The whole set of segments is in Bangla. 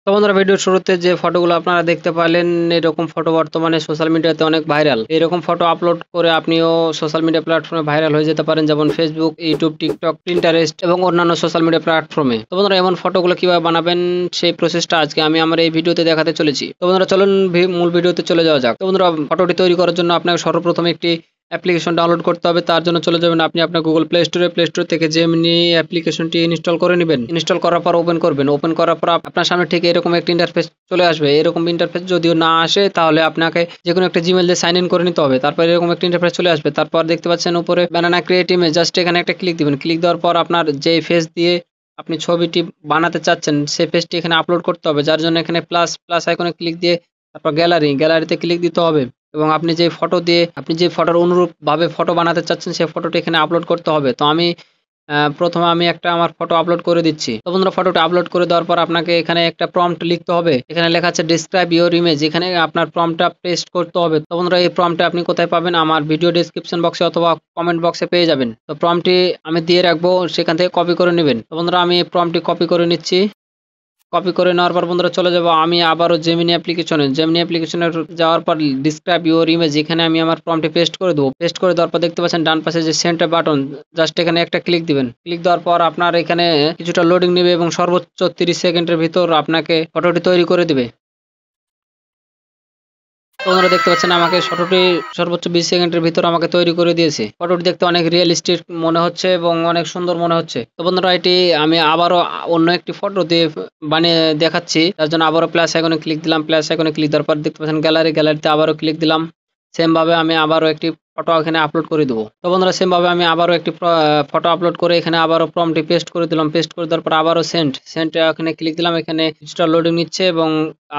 তো বন্ধুরা ভিডিওর শুরুতে যে ফটোগুলো আপনারা দেখতে পারলেন এরকম ফটো বর্তমানে সোশ্যাল মিডিয়াতে অনেক ভাইরাল। এরকম ফটো আপলোড করে আপনিও সোশ্যাল মিডিয়া প্ল্যাটফর্মে ভাইরাল হয়ে যেতে পারেন, যেমন ফেসবুক, ইউটিউব, টিকটক, পিন্টারেস্ট এবং অন্যান্য সোশ্যাল মিডিয়া প্ল্যাটফর্মে। তো বন্ধুরা এমন ফটোগুলো কিভাবে বানাবেন সেই প্রসেসটা আজকে আমি আমার এই ভিডিওতে দেখাতে চলেছি। তো বন্ধুরা চলুন মূল ভিডিওতে চলে যাওয়া যাক। তো বন্ধুরা ফটোটি তৈরি করার জন্য আপনাকে সর্বপ্রথম একটি অ্যাপ্লিকেশন ডাউনলোড করতে হবে। তার জন্য চলে যাবেন আপনি আপনার গুগল প্লে স্টোর থেকে জেমিনি অ্যাপ্লিকেশনটি ইনস্টল করে নেবেন। ইনস্টল করার পর ওপেন করবেন। ওপেন করার পর আপনার সামনে ঠিক এরকম একটা ইন্টারফেস চলে আসবে। এরকম ইন্টারফেস যদিও না আসে তাহলে আপনাকে যেকোনো একটা জিমেল দিয়ে সাইন ইন করে নিতে হবে। তারপর এরকম একটা ইন্টারফেস চলে আসবে। তারপর দেখতে পাচ্ছেন উপরে ব্যানানা ক্রিয়েট ইমেজ, জাস্ট এখানে একটা ক্লিক দিবেন। ক্লিক দেওয়ার পর আপনার যে ফেস দিয়ে আপনি ছবিটি বানাতে চাচ্ছেন সেই ফেসটি এখানে আপলোড করতে হবে। যার জন্য এখানে প্লাস আইকনে ক্লিক দিয়ে তারপর গ্যালারিতে ক্লিক দিতে হবে এবং আপনি যে ফটোর অনুরূপ ভাবে ফটো বানাতে চাচ্ছেন সেই ফটোটি এখানে আপলোড করতে হবে। তো আমি প্রথমে আমি একটা আমার ফটো আপলোড করে দিচ্ছি। তো বন্ধুরা ফটোটা আপলোড করে দেওয়ার পর আপনাকে এখানে একটা প্রম্পট লিখতে হবে। এখানে লেখা আছে ডেসক্রাইব ইওর ইমেজ, এখানে আপনার প্রম্পটটা পেস্ট করতে হবে। তো বন্ধুরা এই প্রম্পটটা আপনি কোথায় পাবেন? আমার ভিডিও ডেসক্রিপশন বক্সে অথবা কমেন্ট বক্সে পেয়ে যাবেন। তো প্রম্পটটি আমি দিয়ে রাখবো, সেখান থেকে কপি করে নেবেন। তো বন্ধুরা আমি প্রম্পটটি কপি করে নিচ্ছি। কপি করে নেওয়ার পর বন্ধুরা চলে যাব আমি আবারও জেমিনি অ্যাপ্লিকেশনে যাওয়ার পর ডিসক্রাইব ইউর ইমেজ, এখানে আমি আমার প্রম্পটে পেস্ট করে দেবো। পেস্ট করে দেওয়ার পর দেখতে পাচ্ছেন ডান পাশে যে সেন্টার বাটন, জাস্ট এখানে একটা ক্লিক দিবেন। ক্লিক দেওয়ার পর আপনার এখানে কিছুটা লোডিং নেবে এবং সর্বোচ্চ 30 সেকেন্ডের ভিতর আপনাকে ফটোটি তৈরি করে দিবে। তো বন্ধুরা দেখতে পাচ্ছেন আমাকে ফটোটি সর্বোচ্চ 20 সেকেন্ডের ভিতর আমাকে তৈরি করে দিয়েছে। ফটোটি দেখতে অনেক রিয়েলিস্টিক মনে হচ্ছে এবং অনেক সুন্দর মনে হচ্ছে। তো বন্ধুরা এটি আমি আবারও অন্য একটি ফটো দিয়ে বানিয়ে দেখাচ্ছি। তার জন্য আবারও প্লাস আইকনে ক্লিক দিলাম। প্লাস আইকনে ক্লিক দেওয়ার পর দেখতে পাচ্ছেন গ্যালারিতে আবারও ক্লিক দিলাম। সেম ভাবে আমি আবারও একটি ফটো এখানে আপলোড করে দেবো। তো বন্ধুরা সেম ভাবে আমি আবারও একটি ফটো আপলোড করে এখানে আবারও প্রম্পটটি পেস্ট করে দিলাম। পেস্ট করে দেওয়ার পর আবারও সেন্ট এখানে ক্লিক দিলাম। এখানে কিছুটা লোডিং নিচ্ছে এবং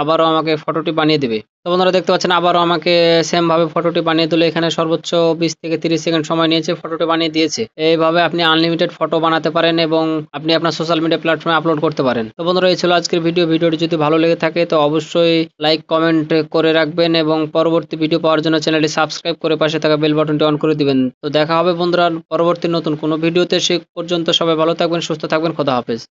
আবারও আমাকে ফটোটি বানিয়ে দেবে। তো বন্ধুরা দেখতে পাচ্ছেন আবারও আমাকে সেম ভাবে ফটোটি বানিয়ে দিলে। এখানে সর্বোচ্চ 20 থেকে 30 সেকেন্ড সময় নিয়েছে, ফটোটি বানিয়ে দিয়েছে। এইভাবে আপনি আনলিমিটেড ফটো বানাতে পারেন এবং আপনি আপনার সোশ্যাল মিডিয়া প্ল্যাটফর্মে আপলোড করতে পারেন। তো বন্ধুরা এই ছিল আজকের ভিডিওটি যদি ভালো লেগে থাকে তো অবশ্যই লাইক কমেন্ট করে রাখবেন এবং পরবর্তী ভিডিও পাওয়ার জন্য চ্যানেলটি সাবস্ক্রাইব করে পাশে থাকা বেল বাটনটি অন করে দিবেন। তো দেখা হবে বন্ধুরা পরবর্তী নতুন কোনো ভিডিওতে। সে পর্যন্ত সবাই ভালো থাকবেন, সুস্থ থাকবেন। খোদা হাফেজ।